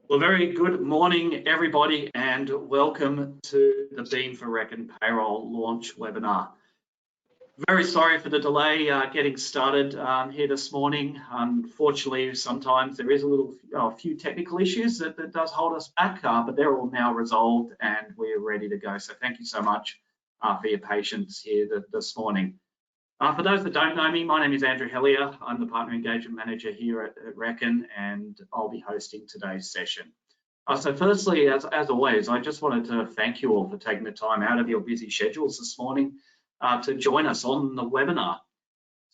Well, very good morning, everybody, and welcome to the Beam for Reckon Payroll launch webinar. Very sorry for the delay getting started here this morning. Unfortunately, sometimes there is a few technical issues that does hold us back, but they're all now resolved and we're ready to go. So thank you so much for your patience here this morning. For those that don't know me, my name is Andrew Hellier. I'm the Partner Engagement Manager here at Reckon, and I'll be hosting today's session. So firstly, as always, I just wanted to thank you all for taking the time out of your busy schedules this morning to join us on the webinar.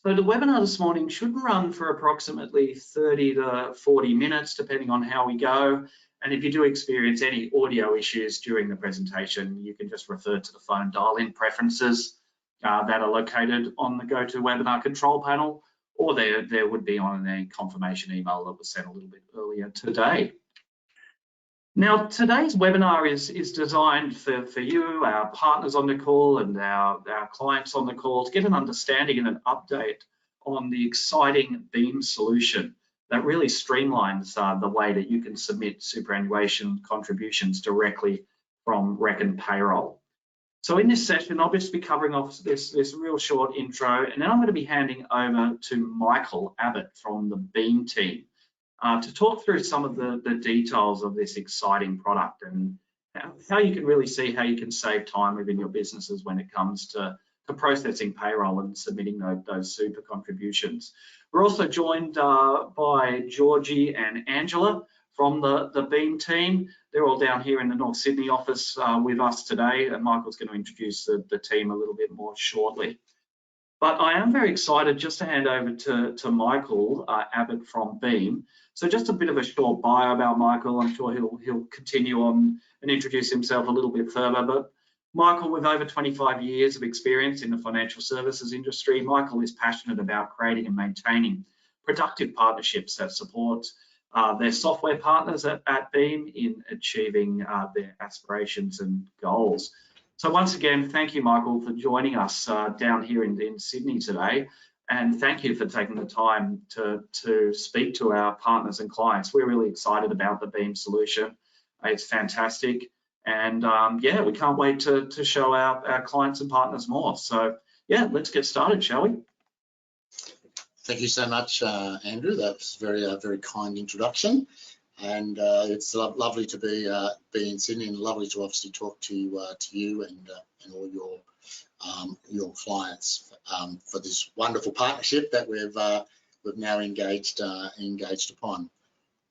So the webinar this morning should run for approximately 30 to 40 minutes, depending on how we go. And if you do experience any audio issues during the presentation, you can just refer to the phone dial-in preferences that are located on the GoToWebinar control panel, or there would be on a confirmation email that was sent a little bit earlier today. Now, today's webinar is designed for you, our partners on the call, and our clients on the call to get an understanding and an update on the exciting Beam solution that really streamlines the way that you can submit superannuation contributions directly from Reckon Payroll. So in this session, I'll just be covering off this real short intro, and then I'm going to be handing over to Michael Abbott from the Beam team to talk through some of the details of this exciting product and how you can really see how you can save time within your businesses when it comes to processing payroll and submitting those super contributions. We're also joined by Georgie and Angela from the Beam team. They're all down here in the North Sydney office with us today, and Michael's going to introduce the team a little bit more shortly. But I am very excited just to hand over to Michael Abbott from Beam. So just a bit of a short bio about Michael. I'm sure he'll continue on and introduce himself a little bit further. But Michael, with over 25 years of experience in the financial services industry, Michael is passionate about creating and maintaining productive partnerships that support their software partners at Beam in achieving their aspirations and goals. So once again, thank you, Michael, for joining us down here in Sydney today. And thank you for taking the time to speak to our partners and clients. We're really excited about the Beam solution. It's fantastic. And yeah, we can't wait to show our clients and partners more. So yeah, let's get started, shall we? Thank you so much, Andrew. That's very kind introduction, and it's lovely to be in Sydney, and lovely to obviously talk to you and all your clients for this wonderful partnership that we've now engaged upon.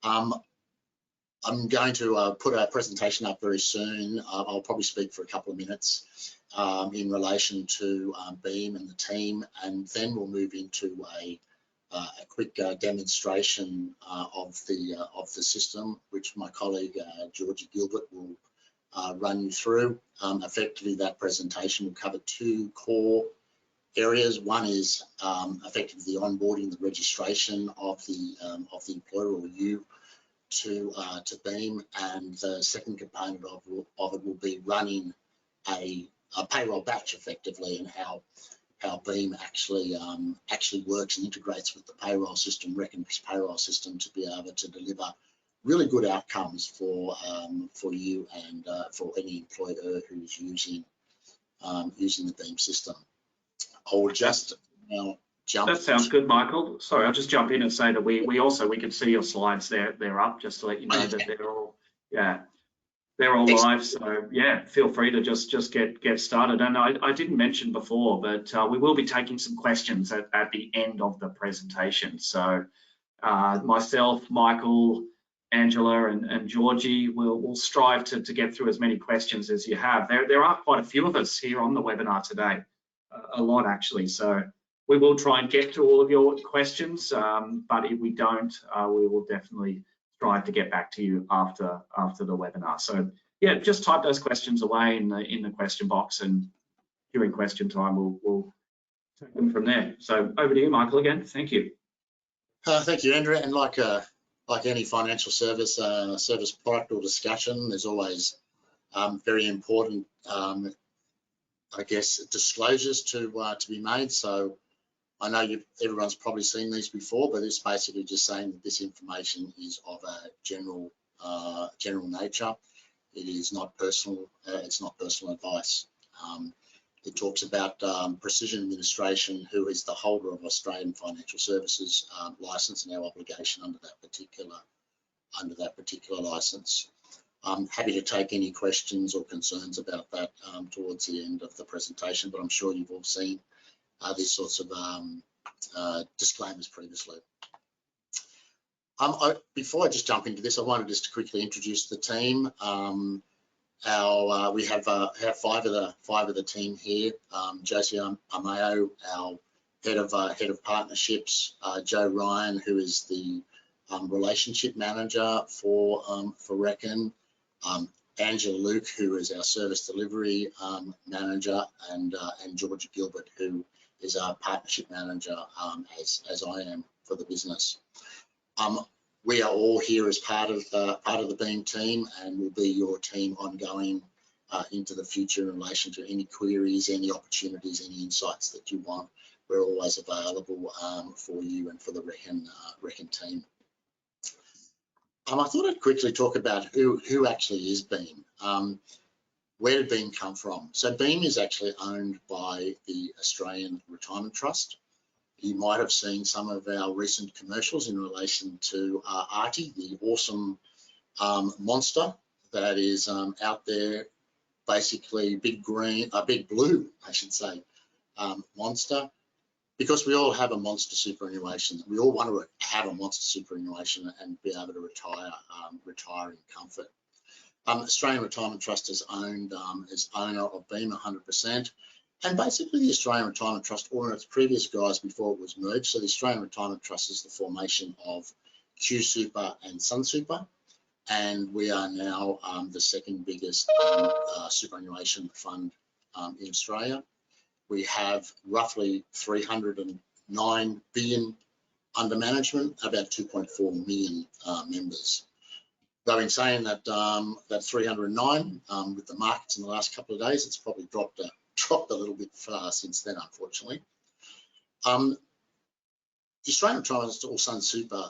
I'm going to put our presentation up very soon. I'll probably speak for a couple of minutes in relation to Beam and the team, and then we'll move into a quick demonstration of the system, which my colleague Georgie Gilbert will run you through. Effectively, that presentation will cover two core areas. One is effectively the onboarding, the registration of the employer or you to Beam, and the second component of it will be running a payroll batch effectively, and how Beam actually works and integrates with the payroll system, Reckon's payroll system, to be able to deliver really good outcomes for you and for any employer who's using the Beam system. I'll just now jump. That sounds good, Michael. Sorry, I'll just jump in and say that we can see your slides. They're up, just to let you know that they're all live. So yeah, feel free to just get started. And I didn't mention before, but we will be taking some questions at the end of the presentation. So myself, Michael, Angela, and Georgie will strive to get through as many questions as you have. There are quite a few of us here on the webinar today, a lot actually. So we will try and get to all of your questions, but if we don't, we will definitely strive to get back to you after the webinar. So yeah, just type those questions away in the question box, and during question time we'll take them from there. So over to you, Michael, again. Thank you. Thank you, Andrew. And like any financial service product or discussion, there's always very important, I guess, disclosures to be made. So I know everyone's probably seen these before, but it's basically just saying that this information is of a general general nature. It is not personal. It's not personal advice. It talks about Precision Administration, who is the holder of Australian Financial Services license, and our obligation under that particular license. I'm happy to take any questions or concerns about that towards the end of the presentation, but I'm sure you've all seen these sorts of disclaimers previously. Before I just jump into this, I wanted just to quickly introduce the team. We have five of the team here. Josie Ameo, our head of partnerships. Joe Ryan, who is the relationship manager for Reckon. Angela Luke, who is our service delivery manager, and Georgia Gilbert, who is our partnership manager, as I am for the business. We are all here as part of the Beam team, and will be your team ongoing into the future in relation to any queries, any opportunities, any insights that you want. We're always available for you and for the Reckon team. I thought I'd quickly talk about who actually is Beam. Where did Beam come from? So Beam is actually owned by the Australian Retirement Trust. You might have seen some of our recent commercials in relation to Artie, the awesome monster that is out there, basically big blue, I should say, monster. Because we all have a monster superannuation. We all want to have a monster superannuation and be able to retire in comfort. Australian Retirement Trust is owner of Beam 100%. And basically the Australian Retirement Trust, or its previous guise before it was merged, so the Australian Retirement Trust is the formation of Q Super and Sun Super. And we are now the second biggest superannuation fund in Australia. We have roughly 309 billion under management, about 2.4 million members. Though in saying that, that 309, with the markets in the last couple of days, it's probably dropped a little bit since then, unfortunately. The Australian Retirement or Sun Super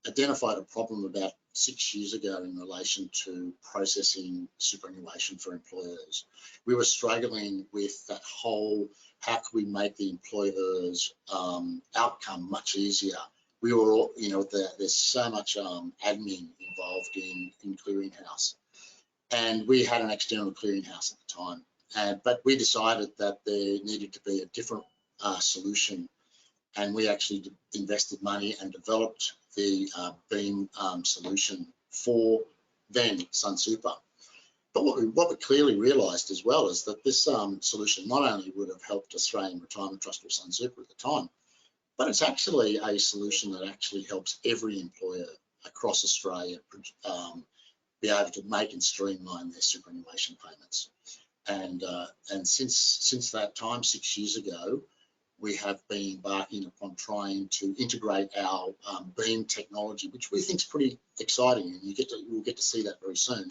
identified a problem about 6 years ago in relation to processing superannuation for employers. We were struggling with that whole, how can we make the employer's outcome much easier? We were all, there's so much admin involved in clearinghouse, and we had an external clearinghouse at the time. But we decided that there needed to be a different solution, and we actually invested money and developed the Beam solution for then Sun Super. But what we clearly realised as well is that this solution not only would have helped Australian Retirement Trust or Sun Super at the time, but it's actually a solution that actually helps every employer across Australia be able to make and streamline their superannuation payments. And since that time, 6 years ago, we have been embarking upon trying to integrate our Beam technology, which we think is pretty exciting, and we'll get to see that very soon,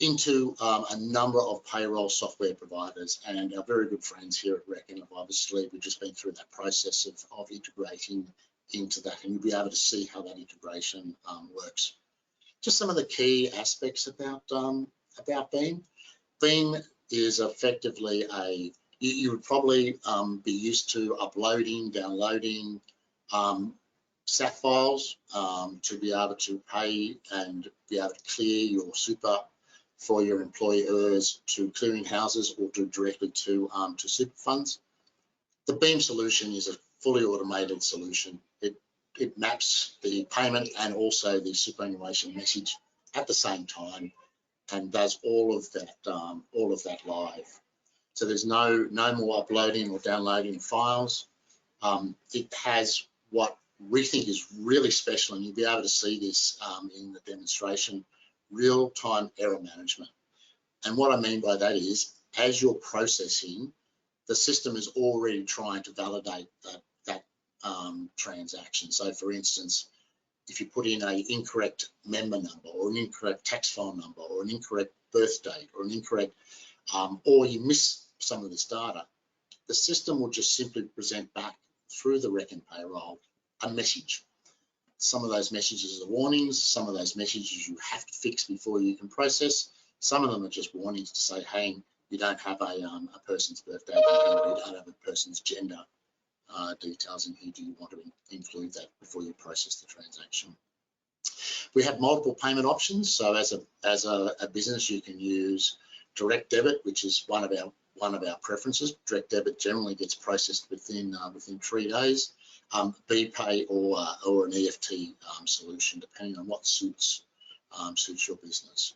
into a number of payroll software providers. And our very good friends here at Reckon have obviously, we've just been through that process of integrating into that, and you'll be able to see how that integration works. Just some of the key aspects about Beam. Beam is effectively you would probably be used to uploading, downloading SAT files to be able to pay and be able to clear your super for your employers to clearing houses or directly to super funds. The Beam solution is a fully automated solution. It maps the payment and also the superannuation message at the same time, and does all of that live. So there's no more uploading or downloading files. It has what we think is really special, and you'll be able to see this in the demonstration, real-time error management. And what I mean by that is, as you're processing, the system is already trying to validate that transaction. So for instance, if you put in an incorrect member number or an incorrect tax file number or an incorrect birth date or an incorrect, or you miss some of this data, the system will just simply present back through the Reckon Payroll a message. Some of those messages are warnings. Some of those messages you have to fix before you can process. Some of them are just warnings to say, hey, you don't have a person's birthday, you don't have a person's gender details in here. Do you want to include that before you process the transaction? We have multiple payment options. So as a business, you can use direct debit, which is one of our preferences. Direct debit generally gets processed within 3 days. BPay or an EFT solution, depending on what suits your business.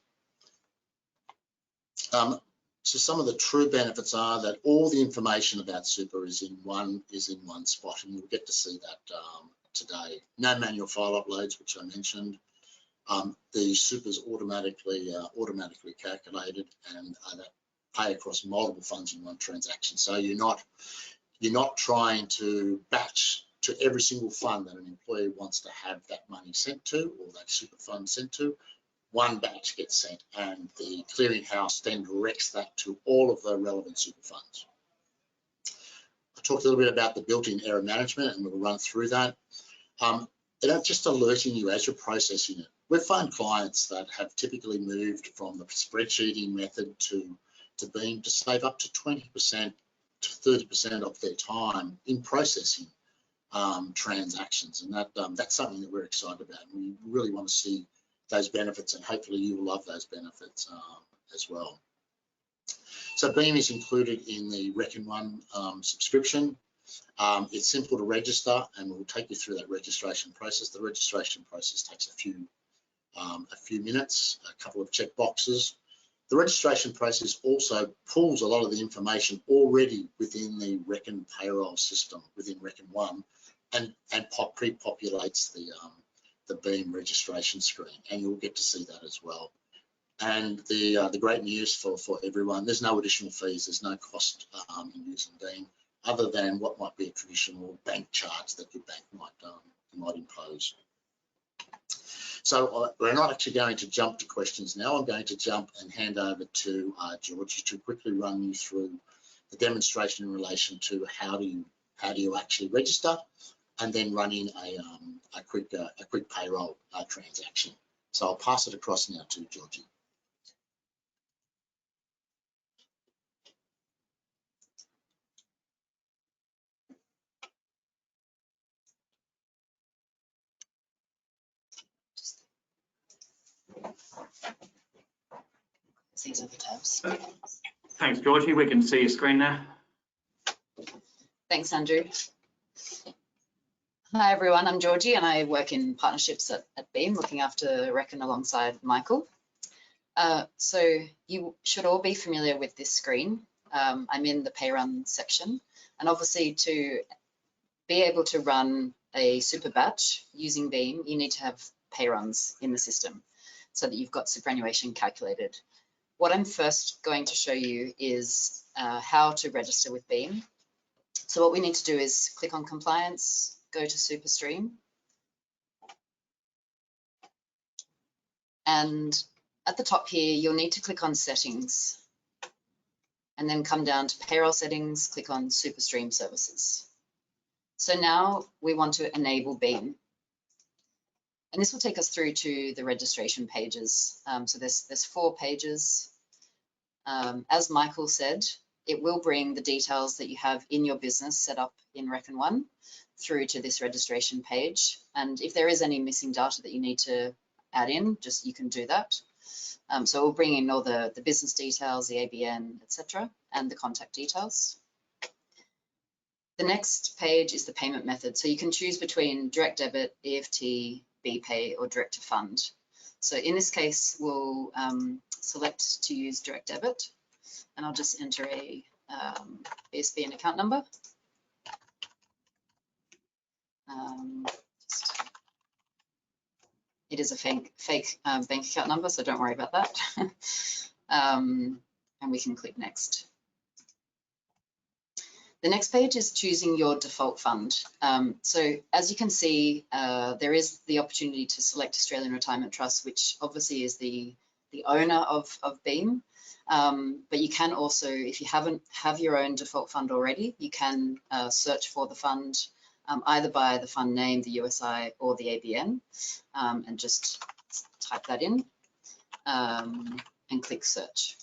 So some of the true benefits are that all the information about super is in one spot, and you'll get to see that today. No manual file uploads, which I mentioned. The super's automatically calculated, and that pay across multiple funds in one transaction. So you're not trying to batch to every single fund that an employee wants to have that money sent to, or that super fund sent to. One batch gets sent, and the clearinghouse then directs that to all of the relevant super funds. I talked a little bit about the built-in error management, and we'll run through that. They're just alerting you as you're processing it. We've found clients that have typically moved from the spreadsheeting method to Beam to save up to 20% to 30% of their time in processing transactions, and that's something that we're excited about. We really want to see those benefits, and hopefully you will love those benefits as well. So Beam is included in the Reckon One subscription. It's simple to register, and we'll take you through that registration process. The registration process takes a few minutes, a couple of check boxes. The registration process also pulls a lot of the information already within the Reckon Payroll system within Reckon One, and pre-populates the Beam registration screen, and you'll get to see that as well. And the great news for everyone, there's no additional fees, there's no cost in using Beam, other than what might be a traditional bank charge that your bank might impose. So we're not actually going to jump to questions now. I'm going to jump and hand over to Georgie to quickly run you through the demonstration in relation to how do you actually register, and then running a quick payroll transaction. So I'll pass it across now to Georgie. These are the tabs. Thanks, Georgie. We can see your screen now. Thanks, Andrew. Hi, everyone. I'm Georgie, and I work in partnerships at Beam, looking after Reckon alongside Michael. So you should all be familiar with this screen. I'm in the pay run section, and obviously to be able to run a super batch using Beam, you need to have pay runs in the system so that you've got superannuation calculated. What I'm first going to show you is how to register with Beam. So what we need to do is click on compliance, go to SuperStream, and at the top here, you'll need to click on settings, and then come down to payroll settings, click on SuperStream services. So now we want to enable Beam. And this will take us through to the registration pages. So there's 4 pages. As Michael said, it will bring the details that you have in your business set up in Reckon One through to this registration page. And if there is any missing data that you need to add in, you can do that. So we'll bring in all the business details, the ABN, etc., and the contact details. The next page is the payment method. So you can choose between direct debit, EFT, BPay, or direct to fund. So in this case, we'll select to use direct debit, and I'll just enter a BSB and account number. It is a fake bank account number, so don't worry about that. And we can click next. The next page is choosing your default fund. So as you can see, there is the opportunity to select Australian Retirement Trust, which obviously is the owner of Beam. But you can also, if you have your own default fund already, you can search for the fund either by the fund name, the USI, or the ABN, and just type that in and click search,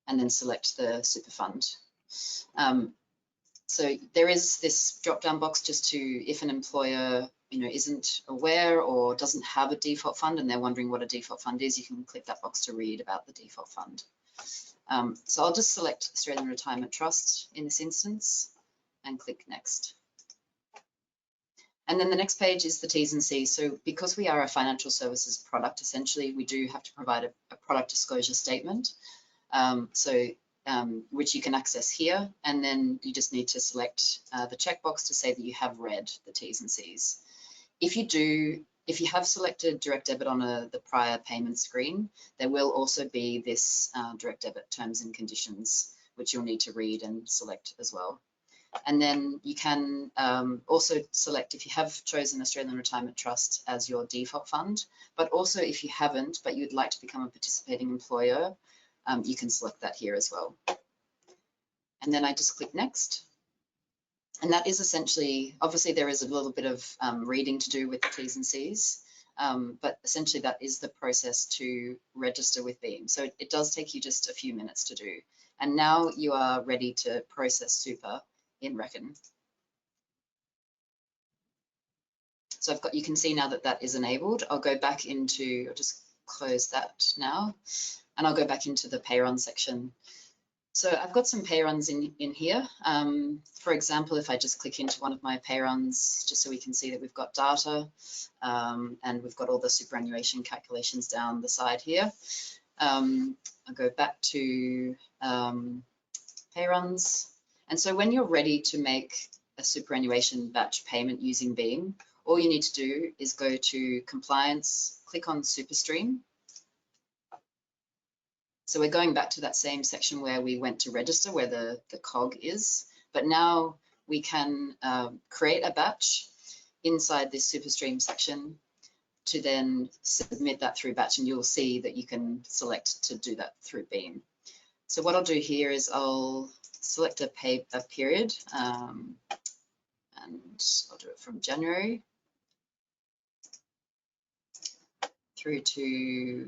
and then select the super fund. So there is this drop-down box just to, if an employer isn't aware or doesn't have a default fund and they're wondering what a default fund is, you can click that box to read about the default fund. So I'll just select Australian Retirement Trust in this instance and click next. And then the next page is the T's and C's. So because we are a financial services product, essentially we do have to provide a product disclosure statement, which you can access here. And then you just need to select the checkbox to say that you have read the T's and C's. If you have selected direct debit on the prior payment screen, there will also be this direct debit terms and conditions, which you'll need to read and select as well. And then you can also select if you have chosen Australian Retirement Trust as your default fund, but also if you haven't, but you'd like to become a participating employer, you can select that here as well. And then I just click next. And that is essentially, obviously there is a little bit of reading to do with the T's and C's, but essentially that is the process to register with Beam. So it does take you just a few minutes to do. And now you are ready to process super in Reckon. So you can see now that that is enabled. I'll go back into, I'll just close that now, and I'll go back into the pay run section. So I've got some pay runs in here. For example, if I just click into one of my pay runs, just so we can see that we've got data and we've got all the superannuation calculations down the side here. I'll go back to pay runs. And so when you're ready to make a superannuation batch payment using Beam, all you need to do is go to compliance, click on SuperStream. So we're going back to that same section where we went to register, where the cog is, but now we can create a batch inside this SuperStream section to then submit that through batch, and you'll see that you can select to do that through Beam. So what I'll do here is I'll select a period, and I'll do it from January through to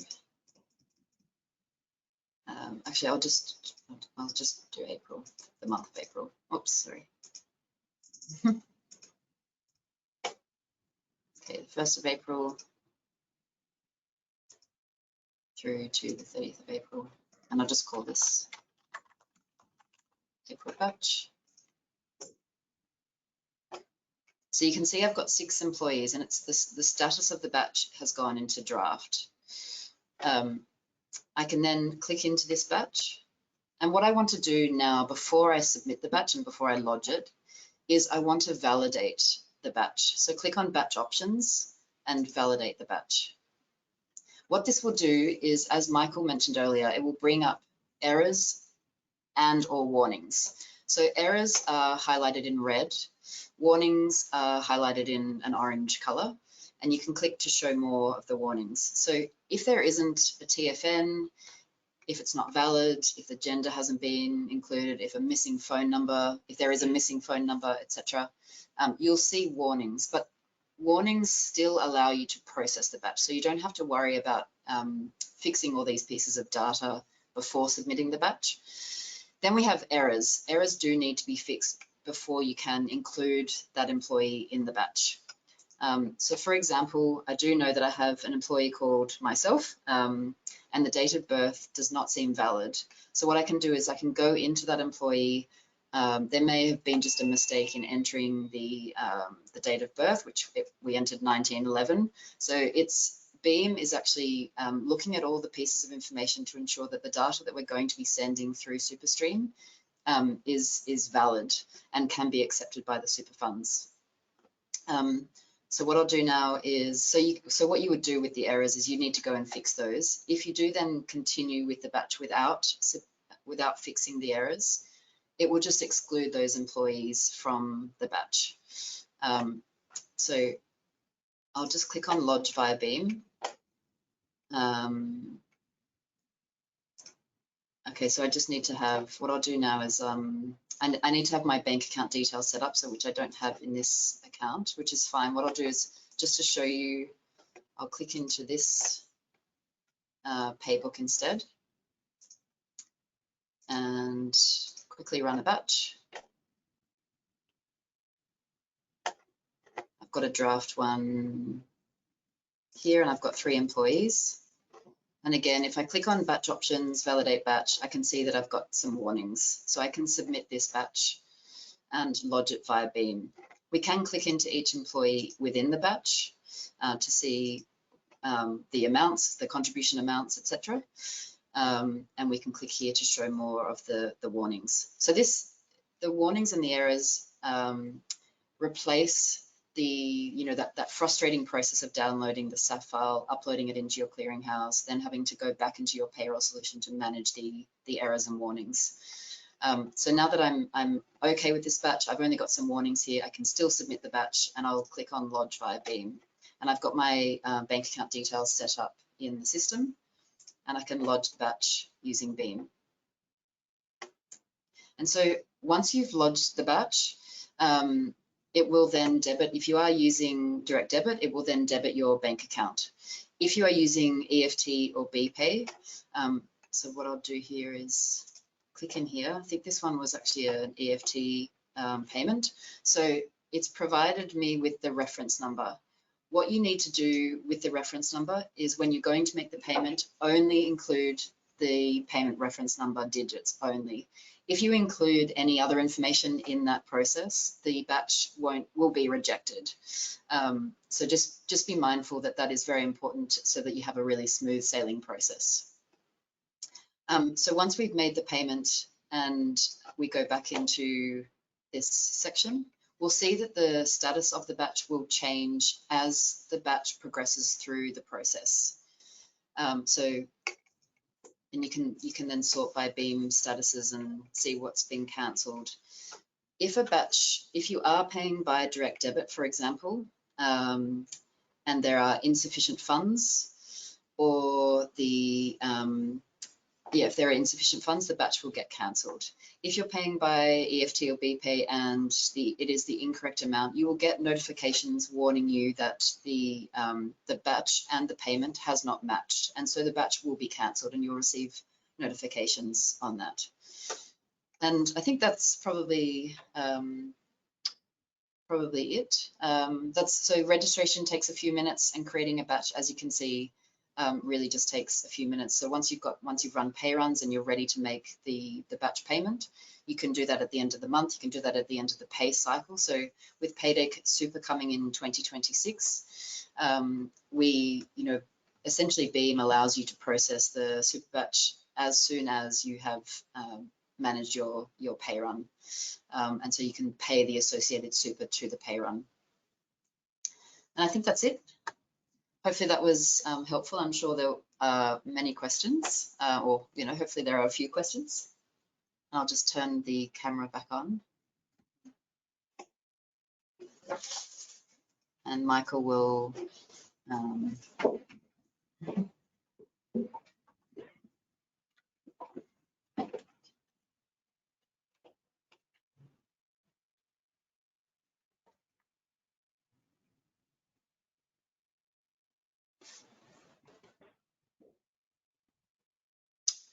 actually I'll just do April, the month of April. Oops, sorry. Okay, the 1st of April through to the 30th of April, and I'll just call this April batch. So you can see I've got 6 employees, and it's the status of the batch has gone into draft. I can then click into this batch, and what I want to do now before I submit the batch and before I lodge it is I want to validate the batch. So click on batch options and validate the batch. What this will do is, as Michael mentioned earlier, it will bring up errors and or warnings. So errors are highlighted in red, warnings are highlighted in an orange color, and you can click to show more of the warnings. So if there isn't a TFN, if it's not valid, if the gender hasn't been included, if a missing phone number, if there is a missing phone number, etc., you'll see warnings, but warnings still allow you to process the batch. So you don't have to worry about fixing all these pieces of data before submitting the batch. Then we have errors. Errors do need to be fixed before you can include that employee in the batch. So for example, I do know that I have an employee called myself, and the date of birth does not seem valid. So what I can do is I can go into that employee. There may have been just a mistake in entering the date of birth, which we entered 1911. So Beam is actually looking at all the pieces of information to ensure that the data that we're going to be sending through SuperStream is valid and can be accepted by the super funds. So what I'll do now is, so what you would do with the errors is you need to go and fix those. If you do then continue with the batch without fixing the errors, it will just exclude those employees from the batch. So I'll just click on Lodge via Beam. Okay, so I just need to have, what I'll do now is I need to have my bank account details set up, so which I don't have in this account, which is fine. What I'll do is just to show you, I'll click into this paybook instead and quickly run a batch. I've got a draft one here and I've got 3 employees. And again, if I click on batch options, validate batch, I can see that I've got some warnings. So I can submit this batch and lodge it via Beam. We can click into each employee within the batch to see the amounts, the contribution amounts, etc. And we can click here to show more of the warnings. So the warnings and the errors replace that frustrating process of downloading the SAF file, uploading it into your clearinghouse, then having to go back into your payroll solution to manage the errors and warnings. So now that I'm okay with this batch, I've only got some warnings here. I can still submit the batch and I'll click on lodge via Beam. And I've got my bank account details set up in the system and I can lodge the batch using Beam. And so once you've lodged the batch, it will then debit. If you are using direct debit, it will then debit your bank account. If you are using EFT or BPay, so what I'll do here is click in here. I think this one was actually an EFT payment. So it's provided me with the reference number. What you need to do with the reference number is when you're going to make the payment, only include the payment reference number digits only. If you include any other information in that process, the batch will be rejected. So just be mindful that that is very important so that you have a really smooth sailing process. So once we've made the payment and we go back into this section, we'll see that the status of the batch will change as the batch progresses through the process. And you can then sort by Beam statuses and see what's been cancelled. If you are paying by direct debit, for example, and there are insufficient funds, or if there are insufficient funds, the batch will get cancelled. If you're paying by EFT or BPay and it is the incorrect amount, you will get notifications warning you that the batch and the payment has not matched, and so the batch will be cancelled, and you'll receive notifications on that. And I think that's probably it. So registration takes a few minutes, and creating a batch, as you can see, really just takes a few minutes. So once you've run pay runs and you're ready to make the batch payment, you can do that at the end of the month. You can do that at the end of the pay cycle. So with Payday Super coming in 2026, essentially Beam allows you to process the super batch as soon as you have managed your pay run, and so you can pay the associated super to the pay run. And I think that's it. Hopefully that was helpful. I'm sure there are many questions, or hopefully there are a few questions. I'll just turn the camera back on. And Michael will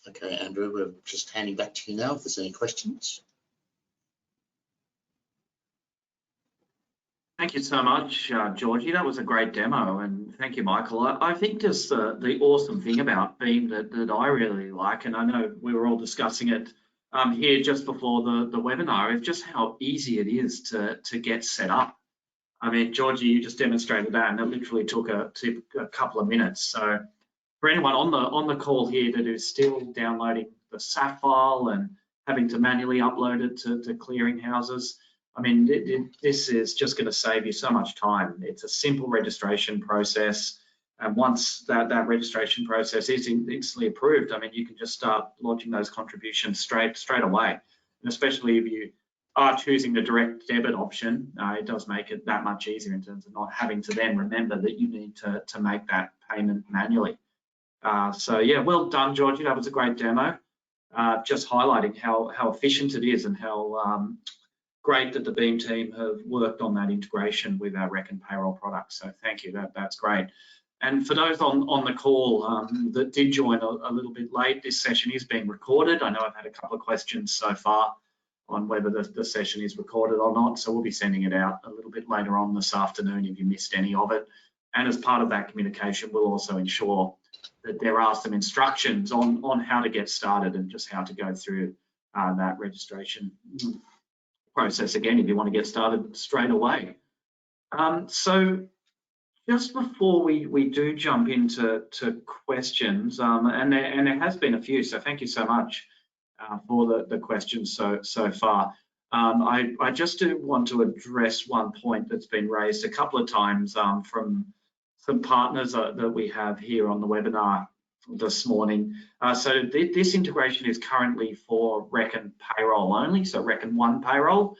Okay, Andrew, we're just handing back to you now if there's any questions. Thank you so much, Georgie. That was a great demo, and thank you, Michael. I think just the awesome thing about Beam that I really like, and I know we were all discussing it here just before the webinar, is just how easy it is to get set up. I mean, Georgie, you just demonstrated that, and it literally took a couple of minutes. So for anyone on the call here that is still downloading the SAF file and having to manually upload it to clearinghouses, I mean, this is just going to save you so much time. It's a simple registration process, and once that registration process is instantly approved, I mean, you can just start lodging those contributions straight away. And especially if you are choosing the direct debit option, it does make it that much easier in terms of not having to then remember that you need to make that payment manually. So yeah, well done, Georgie. That was a great demo. just highlighting how efficient it is and how great that the Beam team have worked on that integration with our Reckon Payroll product. So thank you, that's great. And for those on the call that did join a little bit late, this session is being recorded. I know I've had a couple of questions so far on whether the session is recorded or not, so we'll be sending it out a little bit later on this afternoon if you missed any of it. And as part of that communication, we'll also ensure that there are some instructions on how to get started and just how to go through that registration process again if you want to get started straight away. So just before we do jump into questions, and there has been a few, so thank you so much for the questions so far. I just do want to address one point that's been raised a couple of times from some partners that we have here on the webinar this morning. So this integration is currently for Reckon Payroll only, so Reckon One Payroll.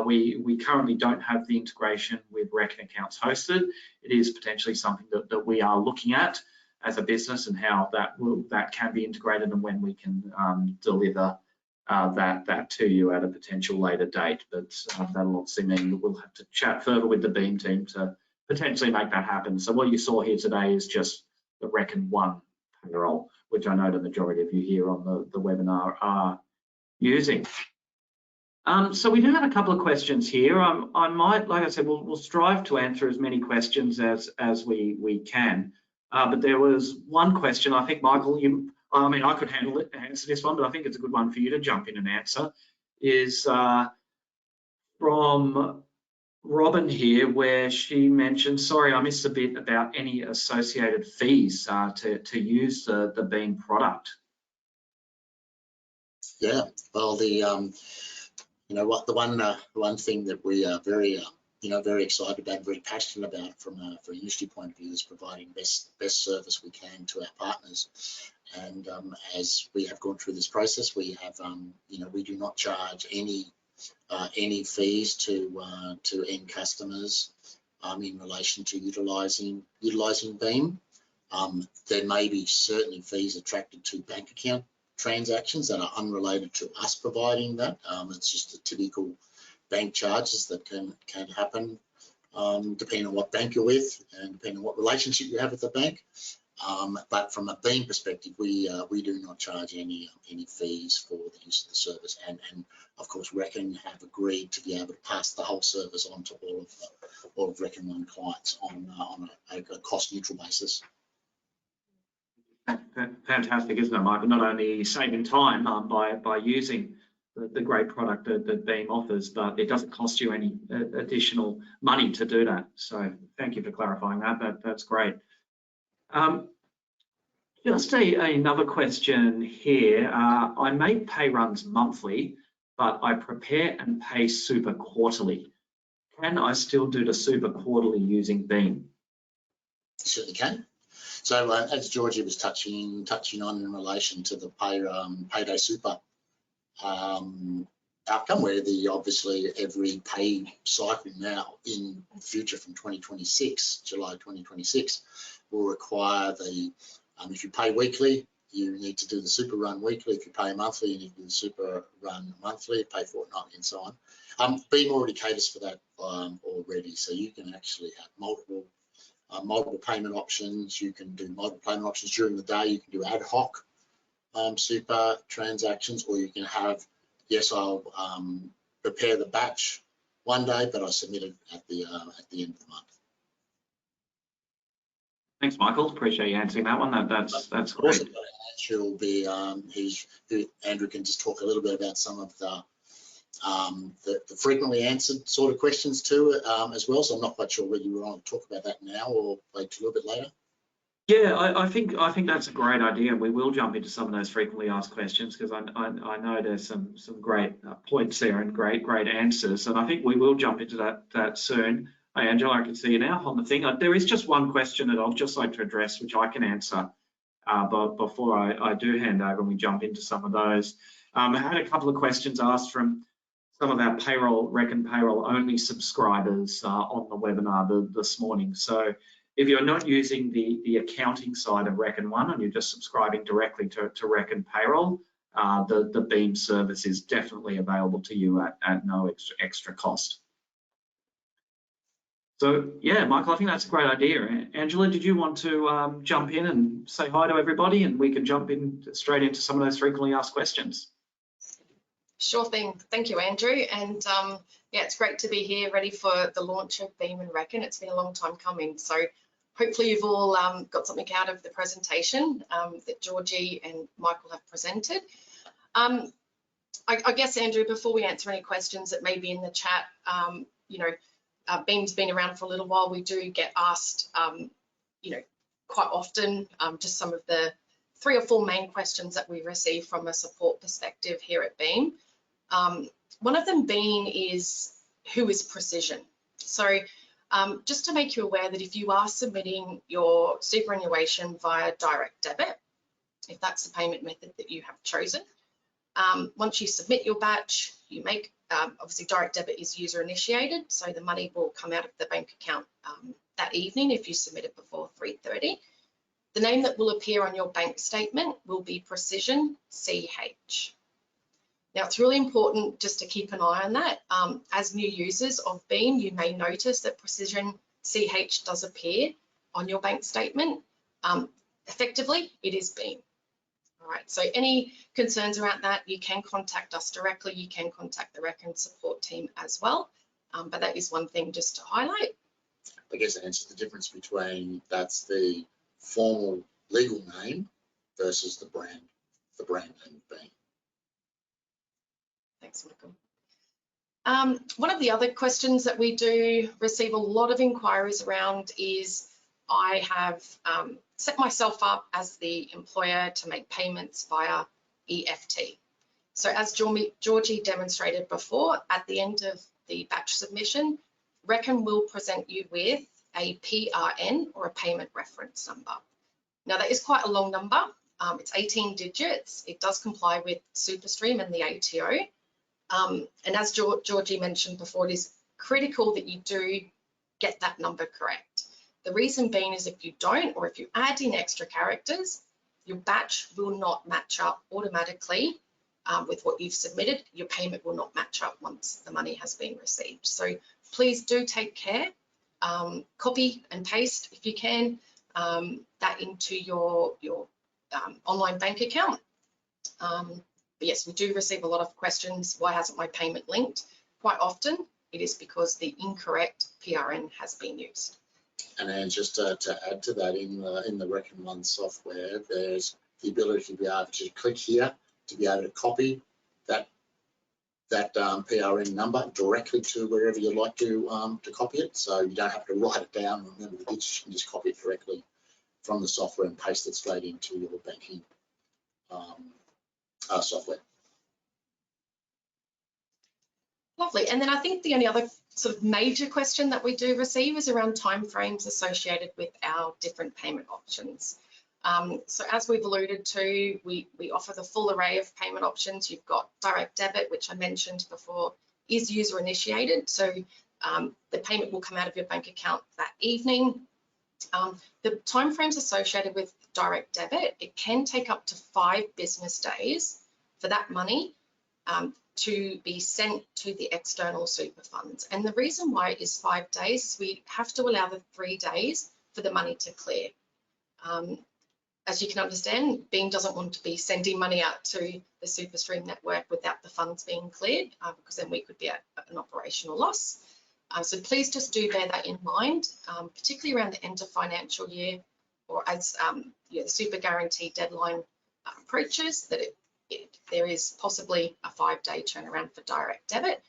We currently don't have the integration with Reckon Accounts Hosted. It is potentially something that we are looking at as a business and how that can be integrated and when we can deliver that to you at a potential later date. But that'll obviously mean that we'll have to chat further with the Beam team to potentially make that happen. So what you saw here today is just the Reckon One Payroll, which I know the majority of you here on the webinar are using. So we do have a couple of questions here. I might, like I said, we'll strive to answer as many questions as we can. But there was one question, I think, Michael, I mean, I could answer this one, but I think it's a good one for you to jump in and answer, is from Robin here, where she mentioned, sorry, I missed a bit about any associated fees to use the Beam product. Yeah, well, the one thing that we are very very excited about, very passionate about from a industry point of view is providing best service we can to our partners. And as we have gone through this process, we have we do not charge any fees to end customers in relation to utilizing Beam. There may be certainly fees attracted to bank account transactions that are unrelated to us providing that. It's just the typical bank charges that can happen depending on what bank you're with and depending on what relationship you have with the bank. But from a Beam perspective, we do not charge any fees for the use of the service, and of course Reckon have agreed to be able to pass the whole service on to all of Reckon One clients on a cost neutral basis. Fantastic, isn't it, Michael? Not only saving time by using the great product that Beam offers, but it doesn't cost you any additional money to do that. So thank you for clarifying that. That's great. Just another question here. I make pay runs monthly, but I prepare and pay super quarterly. Can I still do the super quarterly using Beam? Certainly can. So as Georgie was touching on in relation to the payday super outcome, where obviously every pay cycle now in the future from 2026, July 2026, will require if you pay weekly, you need to do the super run weekly. If you pay monthly, you need to do the super run monthly, pay fortnightly, and so on. Beam already caters for that already, so you can actually have multiple payment options. You can do multiple payment options during the day. You can do ad hoc super transactions, or you can have, yes, I'll prepare the batch one day, but I submit it at the end of the month. Thanks, Michael. Appreciate you answering that one. That's great. Andrew will be Andrew can just talk a little bit about some of the frequently answered sort of questions too as well. So I'm not quite sure whether you want to talk about that now or wait a little bit later. Yeah, I think that's a great idea. We will jump into some of those frequently asked questions because I know there's some great points there and great answers, and I think we will jump into that soon. Hey, Angela, I can see you now on the thing. There is just one question that I'd just like to address, which I can answer, but before I do hand over and we jump into some of those. I had a couple of questions asked from some of our Reckon Payroll only subscribers on the webinar this morning. So if you're not using the accounting side of Reckon One and you're just subscribing directly to Reckon Payroll, the Beam service is definitely available to you at no extra cost. So yeah, Michael, I think that's a great idea. Angela, did you want to jump in and say hi to everybody, and we can jump in straight into some of those frequently asked questions? Sure thing. Thank you, Andrew. And yeah, it's great to be here, ready for the launch of Beam and Reckon. It's been a long time coming. So hopefully you've all got something out of the presentation that Georgie and Michael have presented. I guess, Andrew, before we answer any questions that may be in the chat, you know, Beam's been around for a little while. We do get asked, you know, quite often, just some of the 3 or 4 main questions that we receive from a support perspective here at Beam. One of them being is, who is Precision? So just to make you aware that if you are submitting your superannuation via direct debit, if that's the payment method that you have chosen, once you submit your batch, you make, obviously direct debit is user initiated, so the money will come out of the bank account that evening if you submit it before 3:30. The name that will appear on your bank statement will be Precision CH. Now, it's really important just to keep an eye on that. As new users of Beam, you may notice that Precision CH does appear on your bank statement. Effectively, it is Beam. All right, so any concerns around that, you can contact us directly. You can contact the Reckon support team as well. But that is one thing just to highlight. I guess it answers the difference between that's the formal legal name versus the brand name Beam. Thanks, Michael. One of the other questions that we do receive a lot of inquiries around is, I have set myself up as the employer to make payments via EFT. So as Georgie demonstrated before, at the end of the batch submission, Reckon will present you with a PRN, or a payment reference number. Now that is quite a long number. It's 18 digits. It does comply with SuperStream and the ATO. And as Georgie mentioned before, it is critical that you do get that number correct. The reason being is if you don't, or if you add in extra characters, your batch will not match up automatically with what you've submitted. Your payment will not match up once the money has been received. So please do take care. Copy and paste, if you can, that into your online bank account. But yes, we do receive a lot of questions. Why hasn't my payment linked? Quite often, it is because the incorrect PRN has been used. And then just to add to that, in the Reckon One software, there's the ability to be able to click here to be able to copy that PRN number directly to wherever you'd like to copy it. So you don't have to write it down and remember the digits. You can just copy it directly from the software and paste it straight into your banking software. Lovely. And then I think the only other sort of major question that we do receive is around timeframes associated with our different payment options. So as we've alluded to, we offer the full array of payment options. You've got direct debit, which I mentioned before, is user initiated. So the payment will come out of your bank account that evening. The timeframes associated with direct debit, it can take up to 5 business days for that money to be sent to the external super funds. And the reason why it is 5 days is we have to allow the 3 days for the money to clear. As you can understand, Beam doesn't want to be sending money out to the SuperStream network without the funds being cleared, because then we could be at an operational loss. So please just do bear that in mind, particularly around the end of financial year, or as the super guarantee deadline approaches, that there is possibly a 5-day turnaround for direct debit,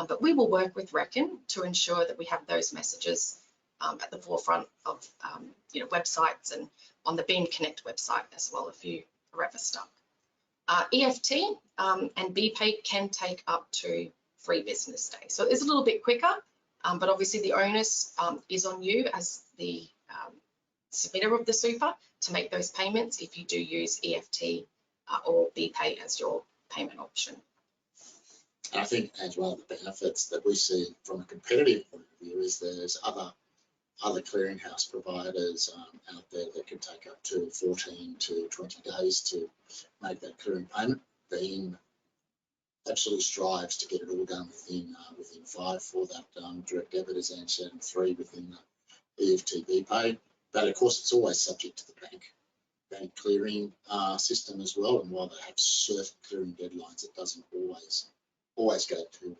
but we will work with Reckon to ensure that we have those messages at the forefront of websites and on the Beam Connect website as well, if you are ever stuck. EFT and BPay can take up to 3 business days. So it's a little bit quicker, but obviously the onus is on you as the submitter of the super to make those payments if you do use EFT or BPay as your payment option. And I think, as one of the benefits that we see from a competitive point of view is there's other clearinghouse providers out there that can take up to 14 to 20 days to make that clearing payment. Beam absolutely strives to get it all done within 5 for that direct debit, as Anne said, and 3 within the EFTB pay. But of course, it's always subject to the bank clearing system as well. And while they have certain clearing deadlines, it doesn't always go to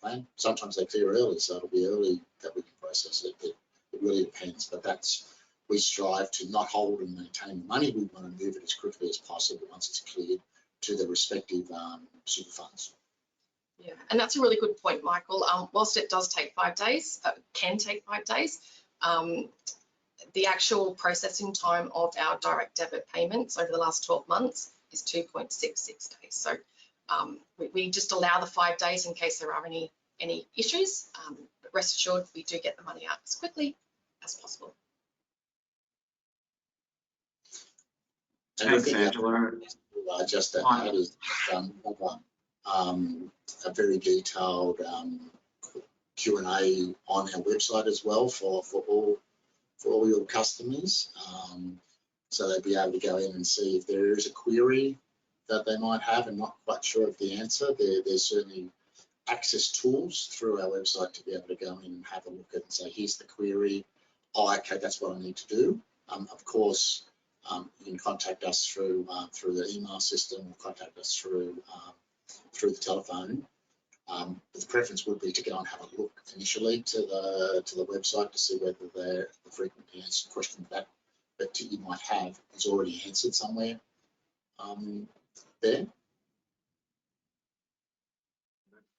plan. Sometimes they clear early, so it'll be early that we can process it. It really depends. But we strive to not hold and maintain the money. We want to move it as quickly as possible once it's cleared to the respective super funds. Yeah, and that's a really good point, Michael. Whilst it does take 5 days, can take 5 days, the actual processing time of our direct debit payments over the last 12 months is 2.66 days. So we just allow the 5 days in case there are any issues. But rest assured, we do get the money out as quickly as possible. Thanks, Angela. Just to add is a very detailed Q&A on our website as well for all your customers, so they'll be able to go in and see if there is a query that they might have and not quite sure of the answer. There's certainly access tools through our website to be able to go in and have a look at and say, here's the query. Oh, okay, that's what I need to do. Of course, you can contact us through the email system, or contact us through the telephone. But the preference would be to go and have a look initially to the website to see whether the frequently answered question that you might have is already answered somewhere there.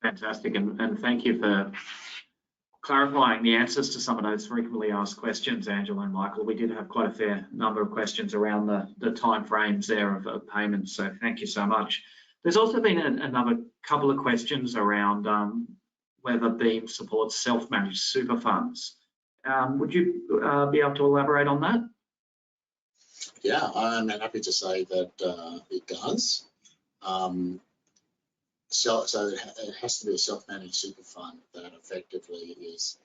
Fantastic, and thank you for clarifying the answers to some of those frequently asked questions, Angela and Michael. We did have quite a fair number of questions around the time frames there of payments, so thank you so much. There's also been another couple of questions around whether Beam supports self-managed super funds. Would you be able to elaborate on that? Yeah, I'm happy to say that it does. So it has to be a self-managed super fund that effectively has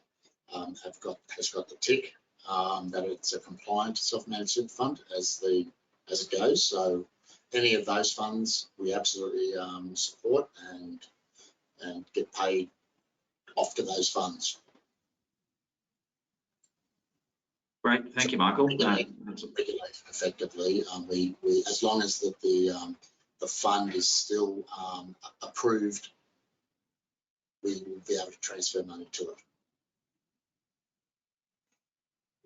got the tick that it's a compliant self-managed super fund as it goes. So any of those funds we absolutely support and get paid off to those funds. Great, thank you, Michael. Regulate effectively. We as long as that the fund is still approved, we will be able to transfer money to it.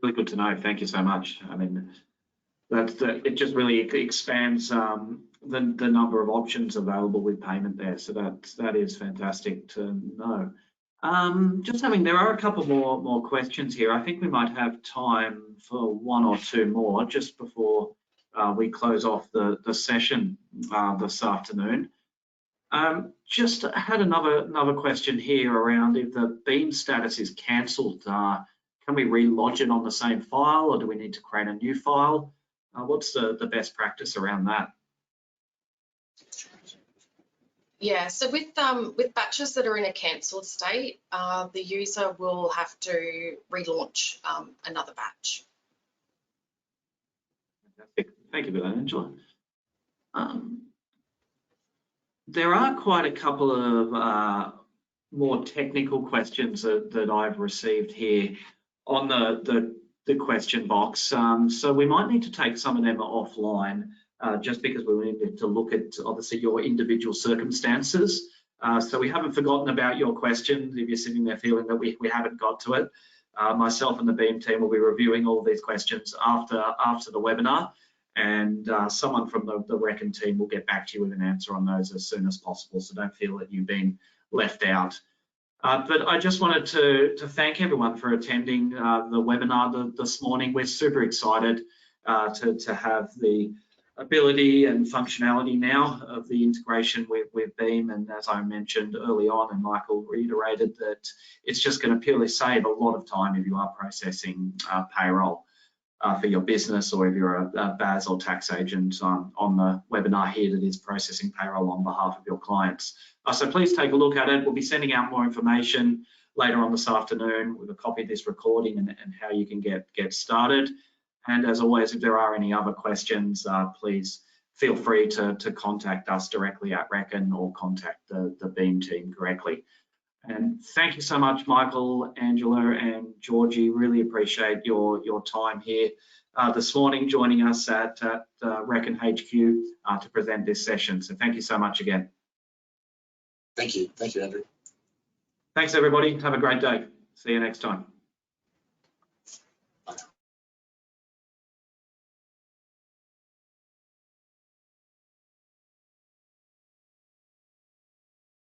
Really good to know. Thank you so much. I mean, it just really expands the number of options available with payment there. So that is fantastic to know. There are a couple more questions here. I think we might have time for 1 or 2 more just before we close off the session this afternoon. Just had another question here around if the Beam status is cancelled, can we relodge it on the same file, or do we need to create a new file? What's the best practice around that? Yeah, so with batches that are in a cancelled state, the user will have to relaunch another batch. Fantastic. Thank you for that, Angela. There are quite a couple of more technical questions that I've received here on the question box. So we might need to take some of them offline. Just because we needed to look at obviously your individual circumstances. So we haven't forgotten about your questions. If you're sitting there feeling that we haven't got to it, myself and the Beam team will be reviewing all of these questions after the webinar, and someone from the Reckon team will get back to you with an answer on those as soon as possible. So don't feel that you've been left out. But I just wanted to thank everyone for attending the webinar this morning. We're super excited to have the ability and functionality now of the integration with Beam, and as I mentioned early on, and Michael reiterated, that it's just going to purely save a lot of time if you are processing payroll for your business, or if you're a BAS or tax agent on the webinar here that is processing payroll on behalf of your clients. So please take a look at it. We'll be sending out more information later on this afternoon with a copy of this recording and how you can get started. And as always, if there are any other questions, please feel free to contact us directly at Reckon or contact the Beam team directly. And thank you so much, Michael, Angela, and Georgie. Really appreciate your time here this morning, joining us at Reckon HQ to present this session. So thank you so much again. Thank you, Andrew. Thanks, everybody. Have a great day. See you next time.